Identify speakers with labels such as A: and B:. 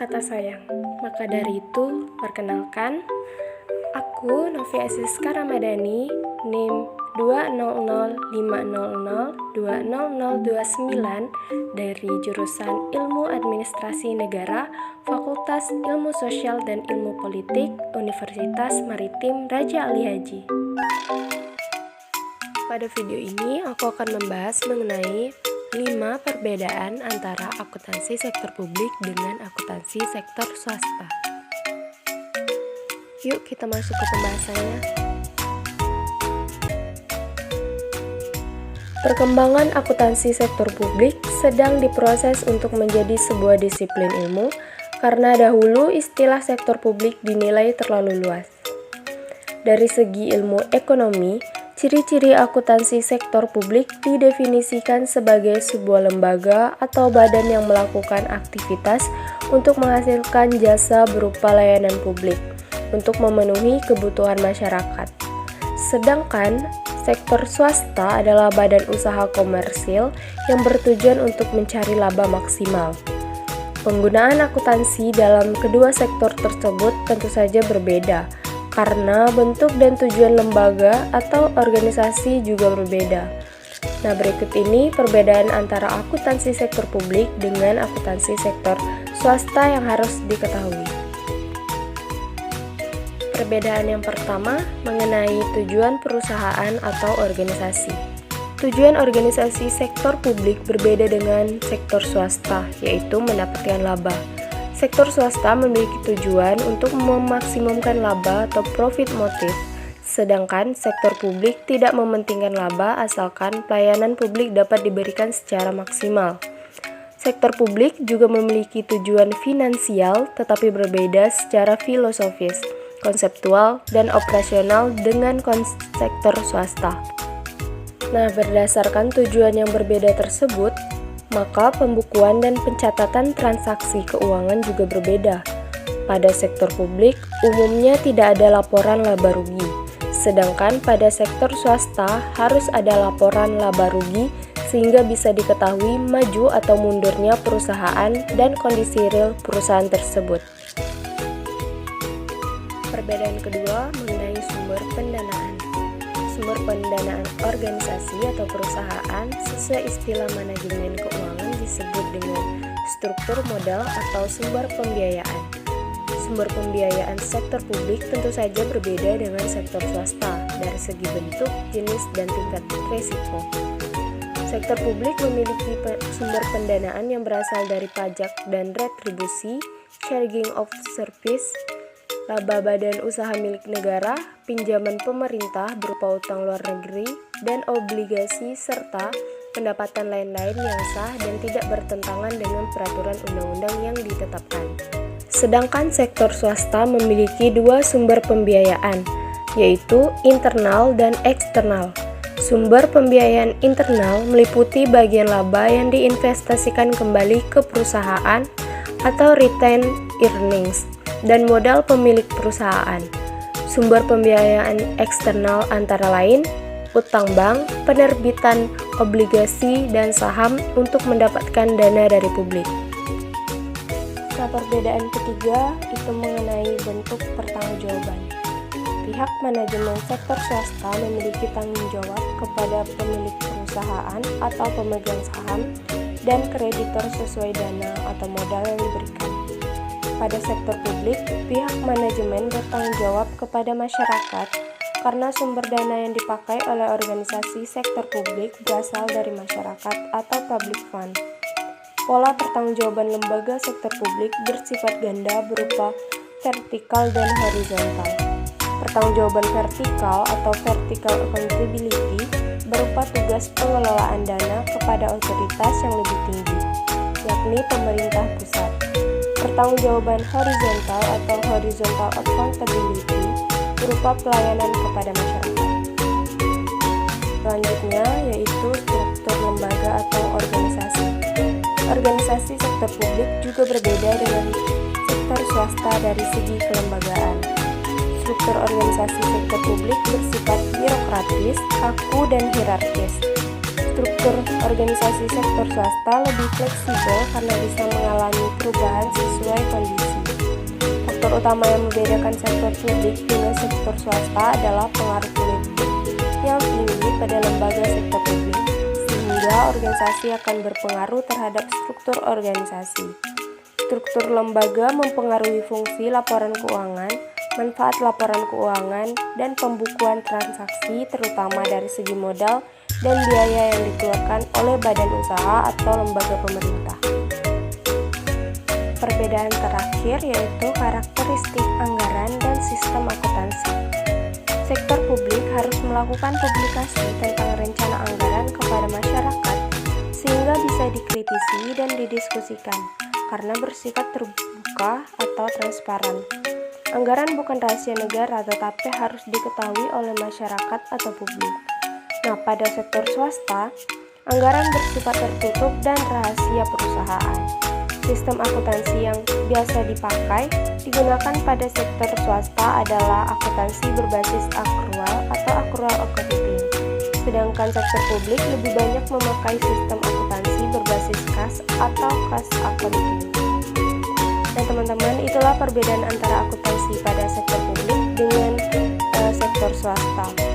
A: kata sayang. Maka dari itu, perkenalkan, aku Novia Siska Ramadhani, NIM 20050020029 dari jurusan Ilmu Administrasi Negara, Fakultas Ilmu Sosial dan Ilmu Politik, Universitas Maritim Raja Ali Haji. Pada video ini, aku akan membahas mengenai 5 perbedaan antara akuntansi sektor publik dengan akuntansi sektor swasta. Yuk kita masuk ke pembahasannya. Perkembangan akuntansi sektor publik sedang diproses untuk menjadi sebuah disiplin ilmu karena dahulu istilah sektor publik dinilai terlalu luas. Dari segi ilmu ekonomi, ciri-ciri akuntansi sektor publik didefinisikan sebagai sebuah lembaga atau badan yang melakukan aktivitas untuk menghasilkan jasa berupa layanan publik untuk memenuhi kebutuhan masyarakat. Sedangkan sektor swasta adalah badan usaha komersil yang bertujuan untuk mencari laba maksimal. Penggunaan akuntansi dalam kedua sektor tersebut tentu saja berbeda, karena bentuk dan tujuan lembaga atau organisasi juga berbeda. Nah, berikut ini perbedaan antara akuntansi sektor publik dengan akuntansi sektor swasta yang harus diketahui. Perbedaan yang pertama mengenai tujuan perusahaan atau organisasi. Tujuan organisasi sektor publik berbeda dengan sektor swasta, yaitu mendapatkan laba. Sektor swasta memiliki tujuan untuk memaksimumkan laba atau profit motif, sedangkan sektor publik tidak mementingkan laba asalkan pelayanan publik dapat diberikan secara maksimal. Sektor publik juga memiliki tujuan finansial tetapi berbeda secara filosofis, konseptual, dan operasional dengan sektor swasta. Nah, berdasarkan tujuan yang berbeda tersebut, maka pembukuan dan pencatatan transaksi keuangan juga berbeda. Pada sektor publik, umumnya tidak ada laporan laba rugi, sedangkan pada sektor swasta harus ada laporan laba rugi sehingga bisa diketahui maju atau mundurnya perusahaan dan kondisi real perusahaan tersebut. Perbedaan kedua mengenai sumber pendanaan. Sumber pendanaan organisasi atau perusahaan sesuai istilah manajemen keuangan disebut dengan struktur modal atau sumber pembiayaan. Sumber pembiayaan sektor publik tentu saja berbeda dengan sektor swasta dari segi bentuk, jenis, dan tingkat risiko. Sektor publik memiliki sumber pendanaan yang berasal dari pajak dan retribusi, charging of service, laba badan usaha milik negara, pinjaman pemerintah berupa utang luar negeri, dan obligasi serta pendapatan lain-lain yang sah dan tidak bertentangan dengan peraturan undang-undang yang ditetapkan. Sedangkan sektor swasta memiliki dua sumber pembiayaan, yaitu internal dan eksternal. Sumber pembiayaan internal meliputi bagian laba yang diinvestasikan kembali ke perusahaan atau retained earnings, dan modal pemilik perusahaan. Sumber pembiayaan eksternal antara lain utang bank, penerbitan obligasi, dan saham untuk mendapatkan dana dari publik. Nah, perbedaan ketiga itu mengenai bentuk pertanggungjawaban. Pihak manajemen sektor swasta memiliki tanggung jawab kepada pemilik perusahaan atau pemegang saham dan kreditor sesuai dana atau modal yang diberikan. Pada sektor publik, pihak manajemen bertanggung jawab kepada masyarakat karena sumber dana yang dipakai oleh organisasi sektor publik berasal dari masyarakat atau public fund. Pola pertanggungjawaban lembaga sektor publik bersifat ganda berupa vertikal dan horizontal. Pertanggungjawaban vertikal atau vertical accountability berupa tugas pengelolaan dana kepada otoritas yang lebih tinggi, yakni pemerintah pusat. Pertanggungjawaban horizontal atau horizontal accountability berupa pelayanan kepada masyarakat. Selanjutnya yaitu struktur lembaga atau organisasi. Organisasi sektor publik juga berbeda dengan sektor swasta dari segi kelembagaan. Struktur organisasi sektor publik bersifat birokratis, kaku, dan hierarkis. Struktur organisasi sektor swasta lebih fleksibel karena bisa mengalami perubahan sesuai kondisi. Faktor utama yang membedakan sektor publik dengan sektor swasta adalah pengaruh politik yang tinggi pada lembaga sektor publik, sehingga organisasi akan berpengaruh terhadap struktur organisasi. Struktur lembaga mempengaruhi fungsi laporan keuangan, manfaat laporan keuangan, dan pembukuan transaksi terutama dari segi modal dan biaya yang dikeluarkan oleh badan usaha atau lembaga pemerintah. Perbedaan terakhir yaitu karakteristik anggaran dan sistem akuntansi. Sektor publik harus melakukan publikasi tentang rencana anggaran kepada masyarakat sehingga bisa dikritisi dan didiskusikan karena bersifat terbuka atau transparan. Anggaran bukan rahasia negara tetapi harus diketahui oleh masyarakat atau publik. Nah, pada sektor swasta, anggaran bersifat tertutup dan rahasia perusahaan. Sistem akuntansi yang biasa digunakan pada sektor swasta adalah akuntansi berbasis akrual atau accrual accounting. Sedangkan sektor publik lebih banyak memakai sistem akuntansi berbasis kas atau cash accounting. Nah, teman-teman, itulah perbedaan antara akuntansi pada sektor publik dengan sektor swasta.